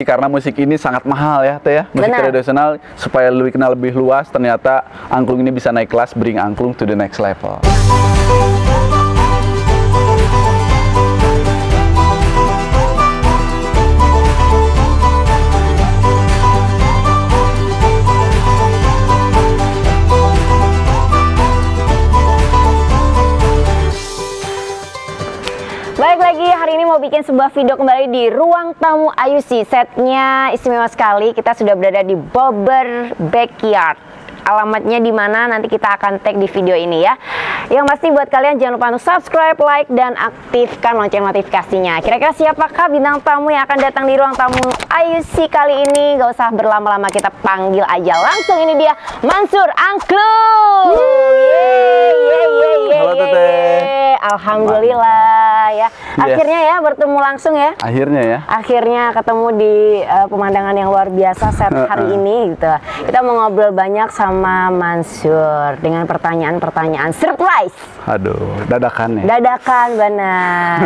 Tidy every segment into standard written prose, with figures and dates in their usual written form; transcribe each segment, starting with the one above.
Karena musik ini sangat mahal ya Teh ya. Musik tradisional supaya lebih kenal lebih luas, ternyata angklung ini bisa naik kelas, bring angklung to the next level. Balik lagi, hari ini mau bikin sebuah video kembali di Ruang Tamu Ayushi. Setnya istimewa sekali, kita sudah berada di Bobber Backyard. Alamatnya di mana nanti kita akan tag di video ini ya. Yang pasti buat kalian jangan lupa untuk subscribe, like, dan aktifkan lonceng notifikasinya. Kira-kira siapakah bintang tamu yang akan datang di Ruang Tamu Ayushi kali ini? Gak usah berlama-lama, kita panggil aja langsung. Ini dia, Mansur Angklung. Halo Teteh. Alhamdulillah ya. Akhirnya ya bertemu langsung ya. Akhirnya ya. Akhirnya ketemu di pemandangan yang luar biasa set hari ini gitu. Kita mau ngobrol banyak sama Mansur dengan pertanyaan-pertanyaan surprise. Aduh, dadakan ya. Dadakan benar.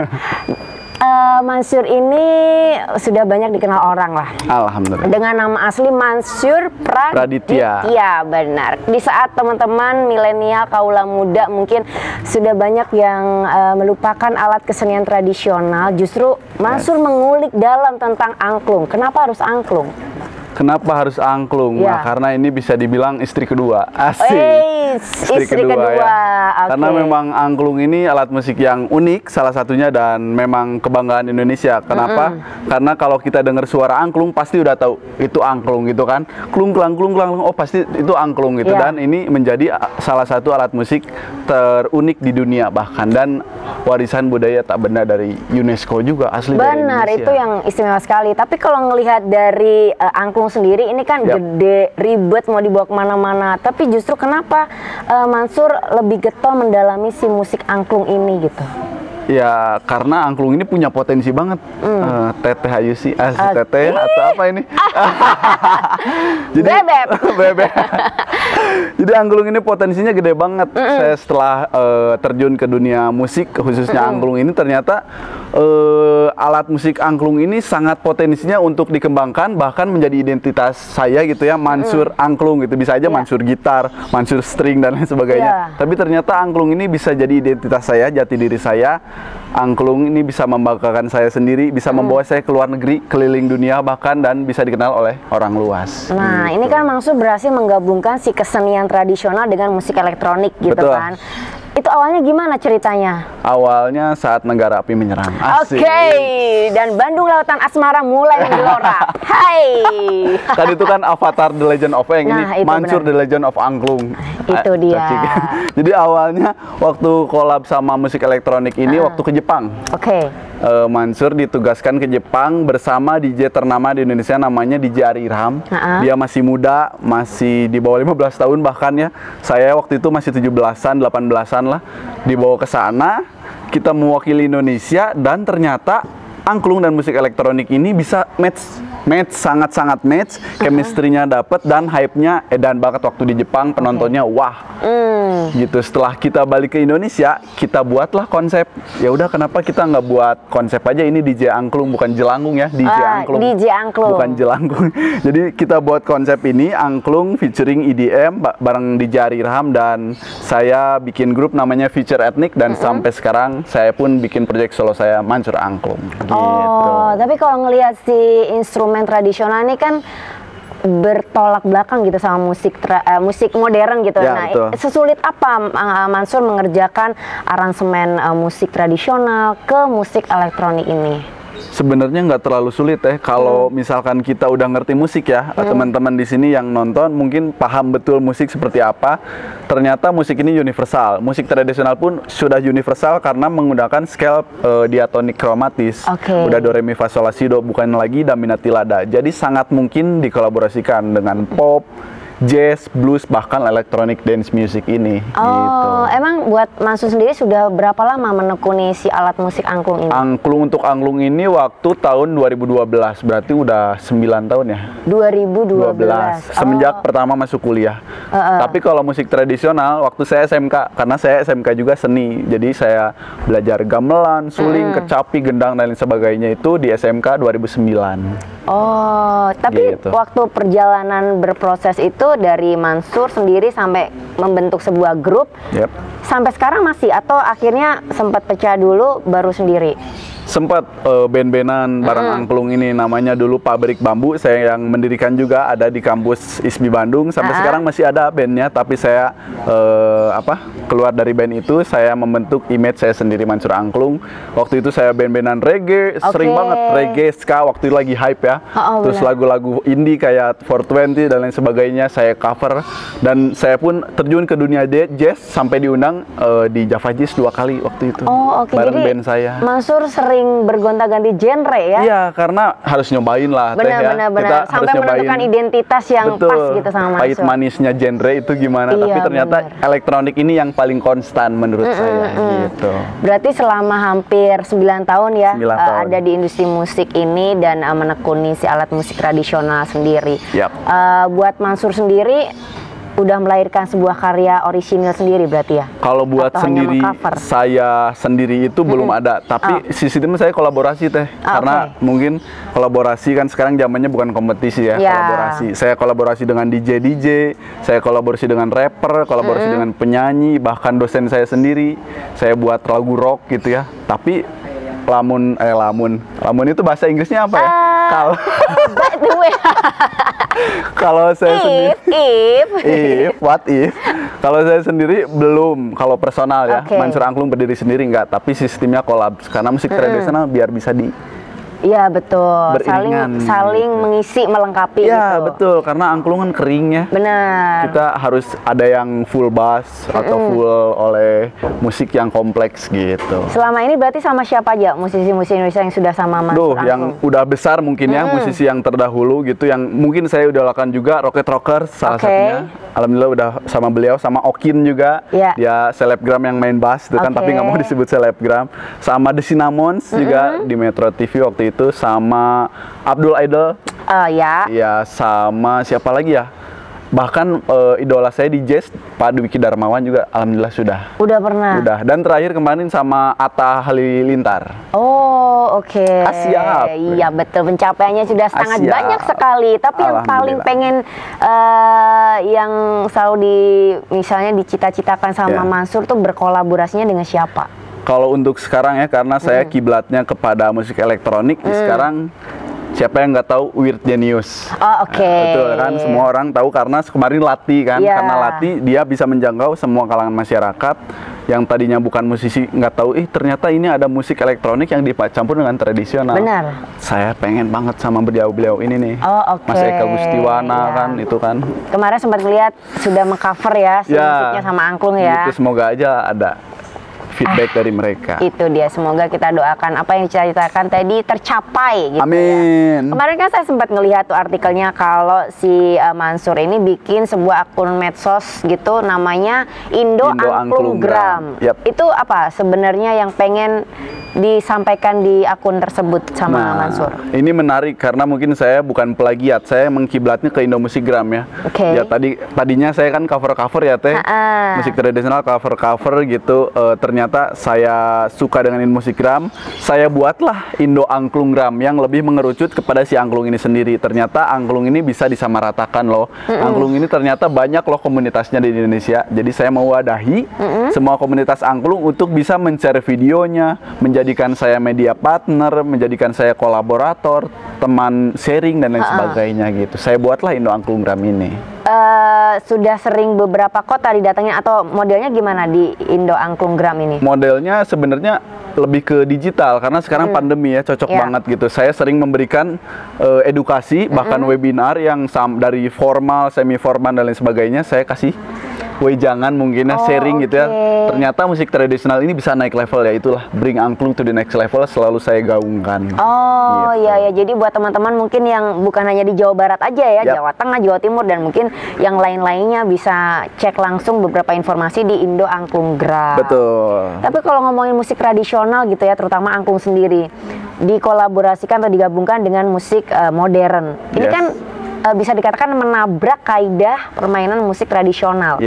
Mansur ini sudah banyak dikenal orang lah. Alhamdulillah. Dengan nama asli Mansur Praditya. Benar. Di saat teman-teman milenial kaula muda mungkin sudah banyak yang melupakan alat kesenian tradisional, justru Mansur mengulik dalam tentang angklung. Kenapa harus angklung? Kenapa harus angklung? Ya. Nah, karena ini bisa dibilang istri kedua. Asik. Istri kedua. Ya. Okay. Karena memang angklung ini alat musik yang unik salah satunya dan memang kebanggaan Indonesia. Kenapa? Karena kalau kita dengar suara angklung pasti udah tahu itu angklung gitu kan. Klung klang klung klang, oh pasti itu angklung gitu. Dan ini menjadi salah satu alat musik terunik di dunia bahkan, dan warisan budaya tak benda dari UNESCO juga, asli dari Indonesia. Benar, itu yang istimewa sekali. Tapi kalau ngelihat dari angklung sendiri ini kan gede, ribet, mau dibawa kemana-mana. Tapi justru kenapa Mansur lebih getol mendalami si musik angklung ini gitu? Ya karena angklung ini punya potensi banget. Teteh Ayushi, teteh atau apa ini? Jadi, bebek. Jadi angklung ini potensinya gede banget. Saya setelah terjun ke dunia musik, khususnya angklung ini, ternyata alat musik angklung ini sangat potensinya untuk dikembangkan, bahkan menjadi identitas saya gitu ya, Mansur Angklung gitu. Bisa aja Mansur gitar, Mansur string dan lain sebagainya. Tapi ternyata angklung ini bisa jadi identitas saya, jati diri saya. Angklung ini bisa membanggakan saya sendiri, bisa membawa saya ke luar negeri, keliling dunia bahkan, dan bisa dikenal oleh orang luas. Nah, ini kan Mansur berhasil menggabungkan si kesenian tradisional dengan musik elektronik gitu. Betul. Kan. Itu awalnya gimana ceritanya? Awalnya saat negara api menyerang. Oke, dan Bandung Lautan Asmara mulai menggelora. Hai. Kan itu kan Avatar The Legend of Aang, ini Mansur The Legend of Angklung. Itu dia. Jadi awalnya waktu kolab sama musik elektronik ini waktu ke Jepang. Mansur ditugaskan ke Jepang bersama DJ ternama di Indonesia, namanya DJ Ari Irham. Dia masih muda, masih di bawah 15 tahun bahkan ya. Saya waktu itu masih 17-an, 18-an lah. Dibawa ke sana, kita mewakili Indonesia, dan ternyata angklung dan musik elektronik ini bisa match, sangat-sangat match, chemistry-nya dapet, dan hype-nya edan banget waktu di Jepang, penontonnya wah. Gitu. Setelah kita balik ke Indonesia, kita buatlah konsep. Ya udah, kenapa kita nggak buat konsep aja, ini DJ Angklung, bukan Jelangkung ya, DJ Angklung. DJ Angklung. Bukan Jelangkung. Jadi kita buat konsep ini Angklung featuring EDM bareng DJ Ari Irham, dan saya bikin grup namanya Future Ethnic, dan sampai sekarang saya pun bikin project solo saya, Mansur Angklung. Tapi kalau ngelihat si instrumen tradisional ini kan bertolak belakang gitu sama musik modern gitu. Ya, nah, betul. Sesulit apa Mansur mengerjakan aransemen musik tradisional ke musik elektronik ini? Sebenarnya nggak terlalu sulit ya, kalau misalkan kita udah ngerti musik ya. Teman-teman di sini yang nonton mungkin paham betul musik seperti apa. Ternyata musik ini universal. Musik tradisional pun sudah universal karena menggunakan scale diatonik kromatis. Udah do re mi fa sol la si do, bukan lagi da mi na ti la da. Jadi sangat mungkin dikolaborasikan dengan pop, jazz, blues, bahkan electronic dance music ini. Gitu. Emang buat Mansur sendiri sudah berapa lama menekuni si alat musik angklung ini? Untuk angklung ini waktu tahun 2012, berarti udah 9 tahun ya? 2012. Semenjak pertama masuk kuliah. Tapi kalau musik tradisional, waktu saya SMK, karena saya SMK juga seni, jadi saya belajar gamelan, suling, kecapi, gendang, dan lain sebagainya itu di SMK 2009. Oh, tapi gitu. Waktu perjalanan berproses itu dari Mansur sendiri sampai membentuk sebuah grup, sampai sekarang masih atau akhirnya sempat pecah dulu baru sendiri? Sempat band-bandan bareng angklung ini, namanya dulu Pabrik Bambu, saya yang mendirikan juga, ada di kampus ISMI Bandung. Sampai sekarang masih ada bandnya, tapi saya keluar dari band itu, saya membentuk image saya sendiri, Mansur Angklung. Waktu itu saya band-bandan reggae, sering banget reggae, ska, waktu itu lagi hype ya. Terus lagu-lagu indie kayak 420 dan lain sebagainya saya cover, dan saya pun terjun ke dunia jazz sampai diundang di Java Jazz 2 kali waktu itu. Bareng Jadi, band saya. Mansur sering bergonta-ganti genre ya? Iya, karena harus nyobain lah benar. Kita sampai menentukan identitas yang pas gitu sama Mansur. Pahit manisnya genre itu gimana, tapi ternyata elektronik ini yang paling konstan menurut saya gitu. Berarti selama hampir 9 tahun ya 9 tahun. Ada di industri musik ini dan menekuni si alat musik tradisional sendiri. Buat Mansur sendiri udah melahirkan sebuah karya orisinil sendiri berarti ya? Kalau buat sendiri, saya sendiri itu belum ada. Tapi sistemnya saya kolaborasi teh. Karena mungkin kolaborasi kan sekarang zamannya bukan kompetisi ya, kolaborasi. Saya kolaborasi dengan DJ, saya kolaborasi dengan rapper, kolaborasi dengan penyanyi, bahkan dosen saya sendiri. Saya buat lagu rock gitu ya. Tapi lamun itu bahasa Inggrisnya apa ya? Kalau saya kalau saya sendiri belum, kalau personal ya, Mansur Angklung berdiri sendiri enggak, tapi sistemnya kolab karena musik tradisional biar bisa di Iya betul, saling mengisi, melengkapi ya, gitu. Betul, karena angklung kan kering ya. Benar. Kita harus ada yang full bass atau full oleh musik yang kompleks gitu. Selama ini berarti sama siapa aja musisi-musisi Indonesia yang sudah sama Mansur Angklung? Yang udah besar mungkin ya, musisi yang terdahulu gitu, yang mungkin saya udah lakukan juga, Rocket Rockers salah satunya. Alhamdulillah udah sama beliau, sama Okin juga. Dia selebgram yang main bass itu kan, tapi nggak mau disebut selebgram. Sama The Cinnamons juga di Metro TV waktu itu, sama Abdul Idol. Ya, sama siapa lagi ya? Bahkan idola saya di jazz, Pak Dwiki Darmawan juga alhamdulillah sudah. Udah pernah? Udah. Dan terakhir kemarin sama Atta Halilintar. Siap. Iya betul, pencapaiannya sudah sangat banyak sekali. Tapi yang paling pengen yang selalu misalnya dicita-citakan sama Mansur tuh berkolaborasinya dengan siapa? Kalau untuk sekarang ya, karena saya kiblatnya kepada musik elektronik, sekarang siapa yang nggak tahu Weird Genius? Betul kan, semua orang tahu karena kemarin Lati kan, karena Lati dia bisa menjangkau semua kalangan masyarakat yang tadinya bukan musisi, nggak tahu, ternyata ini ada musik elektronik yang dicampur dengan tradisional. Benar. Saya pengen banget sama beliau ini nih, Mas Eka Gustiwana kan, itu kan. Kemarin sempat lihat sudah mengcover ya, musiknya sama Angklung ya. Itu semoga aja ada feedback dari mereka. Itu dia, semoga kita doakan apa yang diceritakan tadi tercapai gitu. Amin. Ya. Kemarin kan saya sempat ngelihat tuh artikelnya kalau si Mansur ini bikin sebuah akun medsos gitu namanya Indo Angklunggram. Itu apa sebenarnya yang pengen disampaikan di akun tersebut sama Mansur? Ini menarik karena mungkin saya bukan plagiat, saya mengkiblatnya ke Indo Musikgram ya. Ya tadinya saya kan cover ya teh, musik tradisional cover gitu. Ternyata saya suka dengan Indo Musikgram, saya buatlah Indo Angklunggram yang lebih mengerucut kepada si angklung ini sendiri. Ternyata angklung ini bisa disamaratakan loh. Angklung ini ternyata banyak loh komunitasnya di Indonesia. Jadi saya mewadahi semua komunitas angklung untuk bisa men-share videonya, menjadikan saya media partner, menjadikan saya kolaborator, teman sharing dan lain sebagainya gitu. Saya buatlah Indo Angklunggram ini. Sudah sering beberapa kota didatangin atau modelnya gimana di Indo Angklunggram ini? Modelnya sebenarnya lebih ke digital karena sekarang pandemi ya, cocok banget gitu. Saya sering memberikan edukasi, bahkan webinar yang dari formal, semi formal dan lain sebagainya, saya kasih wejangan mungkin ya, sharing gitu ya. Ternyata musik tradisional ini bisa naik level ya, itulah bring angklung to the next level selalu saya gaungkan. Iya, jadi buat teman-teman mungkin yang bukan hanya di Jawa Barat aja ya, Jawa Tengah, Jawa Timur dan mungkin yang lain-lainnya bisa cek langsung beberapa informasi di Indo Angklunggram. Betul. Tapi kalau ngomongin musik tradisional gitu ya, terutama angklung sendiri, dikolaborasikan atau digabungkan dengan musik modern. Ini kan bisa dikatakan menabrak kaidah permainan musik tradisional.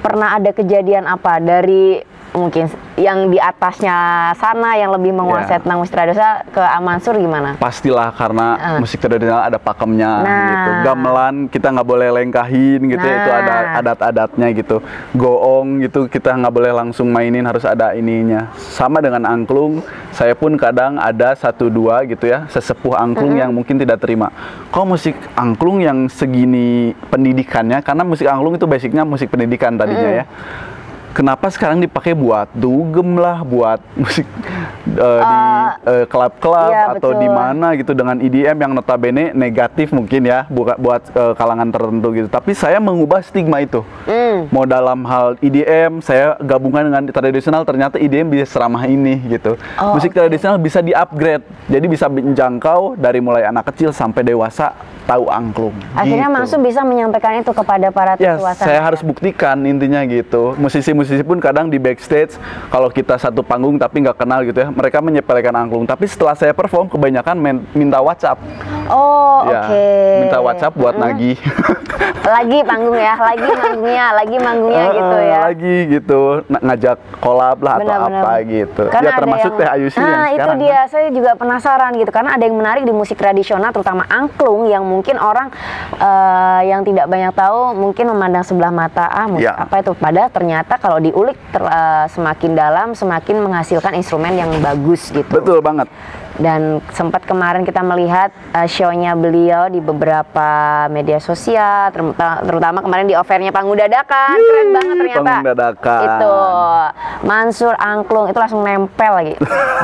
Pernah ada kejadian apa dari mungkin yang di atasnya sana yang lebih menguasai tentang musik tradisional ke Mansur gimana? Pastilah karena musik tradisional ada pakemnya gitu. Gamelan kita nggak boleh lengkahin gitu ya, itu ada adat-adatnya gitu. Goong gitu kita nggak boleh langsung mainin, harus ada ininya. Sama dengan angklung, saya pun kadang ada 1-2 gitu ya sesepuh angklung yang mungkin tidak terima. Kok musik angklung yang segini pendidikannya, karena musik angklung itu basicnya musik pendidikan tadinya ya. Kenapa sekarang dipakai buat dugem lah, buat musik di klub-klub atau di mana gitu dengan EDM yang notabene negatif mungkin ya buat kalangan tertentu gitu. Tapi saya mengubah stigma itu. Mau dalam hal EDM, saya gabungan dengan tradisional, ternyata EDM bisa seramah ini gitu. Musik tradisional bisa di-upgrade, jadi bisa menjangkau dari mulai anak kecil sampai dewasa tahu angklung. Akhirnya gitu. Mansur bisa menyampaikan itu kepada para dewasa. Saya harus buktikan intinya gitu. Musisi-musisi pun kadang di backstage kalau kita satu panggung tapi nggak kenal gitu ya, mereka menyepelekan angklung. Tapi setelah saya perform kebanyakan minta WhatsApp. Minta WhatsApp buat nagih. Lagi panggung ya, lagi manggungnya gitu ya. Lagi gitu, ngajak collab lah atau apa gitu. Karena ya termasuk Teh Ayusi yang sekarang. Itu dia, saya juga penasaran gitu. Karena ada yang menarik di musik tradisional, terutama angklung yang mungkin orang yang tidak banyak tahu mungkin memandang sebelah mata, musik apa itu. Padahal ternyata kalau diulik semakin dalam, semakin menghasilkan instrumen yang bagus gitu. Betul banget. Dan sempat kemarin kita melihat show-nya beliau di beberapa media sosial, terutama kemarin di offernya Panggung Dadakan. Keren banget ternyata. Panggung Dadakan. Itu Mansur angklung itu langsung nempel lagi.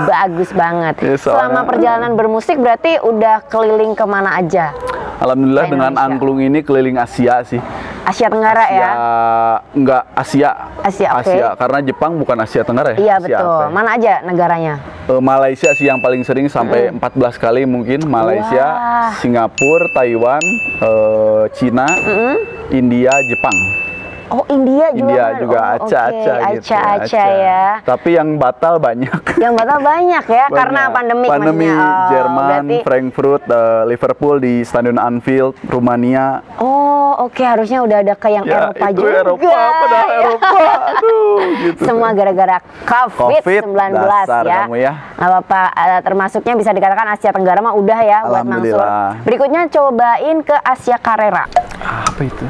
Bagus banget. Selama perjalanan bermusik berarti udah keliling kemana aja? Alhamdulillah dengan angklung ini keliling Asia sih. Asia Tenggara ya? Enggak, Asia. Asia, karena Jepang bukan Asia Tenggara ya? Iya betul. Mana aja negaranya? Malaysia sih yang paling sering sampai 14 kali mungkin. Malaysia, Singapura, Taiwan, Cina, India, Jepang. Oh, India juga acak-acak gitu. Acak-acak ya. Tapi yang batal banyak. Yang batal banyak ya, karena pandemi. Pandemi, Jerman, Frankfurt, Liverpool di Stadion Anfield, Rumania. Harusnya udah ada ke yang Eropa itu juga. Padahal Eropa. Aduh, gitu. Semua gara-gara COVID-19 ya. Nggak apa-apa, termasuknya bisa dikatakan Asia Tenggara mah udah ya buat Mansur. Berikutnya cobain ke Asia Carrera. Apa itu?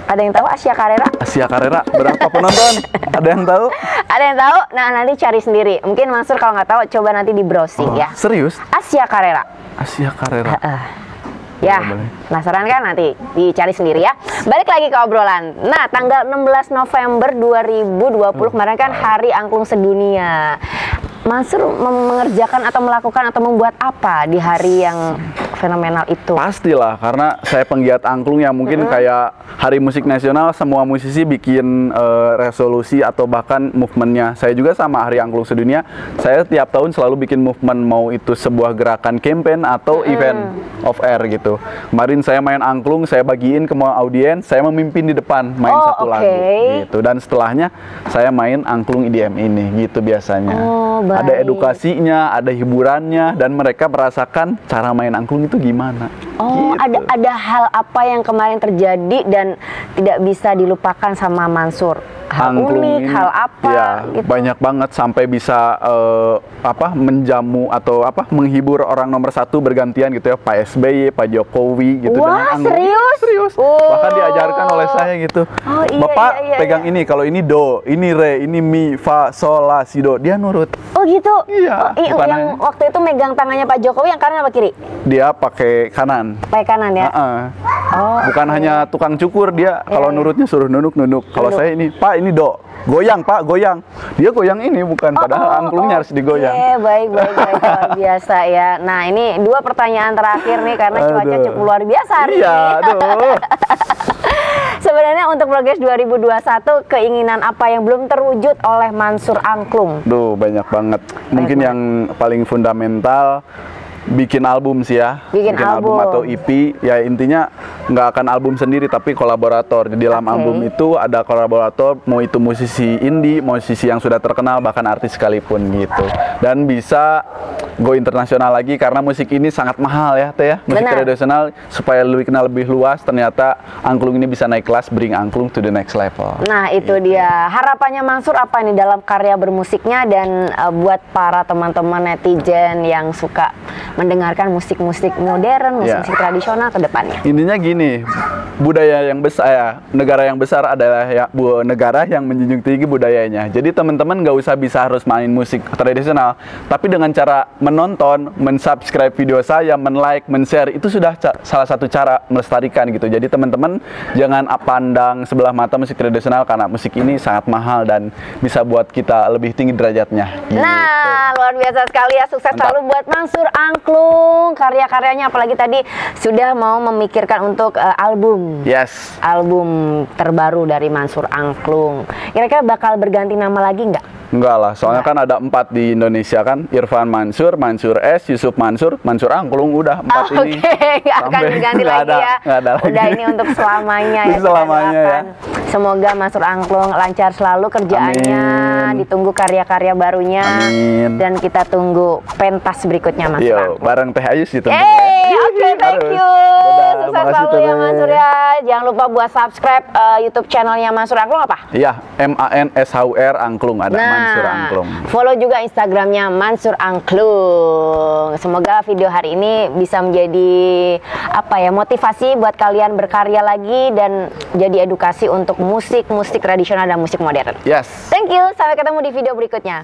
Ada yang tahu Asia Carrera? Asia Carrera, berapa penonton? Ada yang tahu? Ada yang tahu? Nah, nanti cari sendiri. Mungkin Mansur kalau nggak tahu, coba nanti di browsing ya. Serius? Asia Carrera. Asia Carrera. Ya, penasaran kan? Nanti dicari sendiri ya. Balik lagi ke obrolan. Nah, tanggal 16 November 2020 kemarin kan Hari Angklung Sedunia. Mansur mengerjakan atau melakukan atau membuat apa di hari yang fenomenal itu? Pastilah, karena saya penggiat angklung yang mungkin kayak Hari Musik Nasional, semua musisi bikin resolusi atau bahkan movementnya. Saya juga sama Hari Angklung Sedunia, saya tiap tahun selalu bikin movement, mau itu sebuah gerakan campaign atau event off air gitu. Kemarin saya main angklung, saya bagiin ke semua audiens, saya memimpin di depan main satu lagu gitu. Dan setelahnya saya main angklung EDM ini gitu biasanya. Ada edukasinya, ada hiburannya, dan mereka merasakan cara main angklung itu gimana. Gitu. Ada hal apa yang kemarin terjadi dan tidak bisa dilupakan sama Mansur? Hal unik, hal apa? Ya, gitu. Banyak banget sampai bisa menjamu atau menghibur orang nomor satu bergantian gitu ya, Pak SBY, Pak Jokowi gitu. Wah, serius? Serius. Bahkan diajarkan oleh saya gitu. Bapak pegang ini, kalau ini do, ini re, ini mi, fa, sol, la, si, do. Dia nurut. Oh gitu? Iya. Yang waktu itu megang tangannya Pak Jokowi yang kanan apa kiri? Dia pakai kanan. Pakai kanan ya? Bukan hanya tukang cukur, dia kalau nurutnya suruh nunuk-nunuk. Kalau saya ini, Pak ini do, goyang Pak, goyang. Dia goyang ini bukan, padahal angklungnya harus digoyang. Baik, luar biasa ya. Nah, ini 2 pertanyaan terakhir nih karena cuaca cukup luar biasa hari ini. Aduh. Sebenarnya untuk Progres 2021, keinginan apa yang belum terwujud oleh Mansur Angklung? Banyak banget. Mungkin yang paling fundamental bikin album sih ya. Bikin album atau EP. Ya intinya nggak akan album sendiri tapi kolaborator. Di dalam album itu ada kolaborator, mau itu musisi indie, musisi yang sudah terkenal, bahkan artis sekalipun gitu. Dan bisa go internasional lagi karena musik ini sangat mahal ya Teh ya. Musik tradisional supaya lebih kenal lebih luas, ternyata angklung ini bisa naik kelas, bring angklung to the next level. Nah itu dia harapannya Mansur apa nih dalam karya bermusiknya dan buat para teman-teman netizen yang suka mendengarkan musik-musik modern, musik-musik tradisional ke depannya. Intinya gini, budaya yang besar ya, negara yang besar adalah ya, negara yang menjunjung tinggi budayanya. Jadi teman-teman nggak usah bisa harus main musik tradisional, tapi dengan cara menonton, mensubscribe video saya, men-like, men-share, itu sudah salah satu cara melestarikan gitu. Jadi teman-teman jangan pandang sebelah mata musik tradisional karena musik ini sangat mahal dan bisa buat kita lebih tinggi derajatnya. Gitu. Nah, luar biasa sekali ya, sukses selalu buat Mansur Angklung, karya-karyanya, apalagi tadi sudah mau memikirkan untuk album. Yes. Album terbaru dari Mansur Angklung. Kira-kira bakal berganti nama lagi nggak? Enggak lah, soalnya kan ada 4 di Indonesia kan, Irfan Mansur, Mansur S, Yusuf Mansur, Mansur Angklung, udah 4 ini. Oke, nggak akan diganti lagi ya. Ada lagi. Udah ini untuk selamanya ya. Selamanya ya. Semoga Mansur Angklung lancar selalu kerjaannya, ditunggu karya-karya barunya. Amin. Dan kita tunggu pentas berikutnya Mansur Angklung. Bareng Teh Ayus ditunggu. Oke, thank you. Sukses selalu ya Mansur ya. Jangan lupa buat subscribe YouTube channelnya Mansur Angklung apa? Iya, MANSHUR Angklung, ada Mansur Angklung. Follow juga Instagramnya Mansur Angklung. Semoga video hari ini bisa menjadi motivasi buat kalian berkarya lagi dan jadi edukasi untuk musik tradisional dan musik modern. Yes. Thank you. Sampai ketemu di video berikutnya.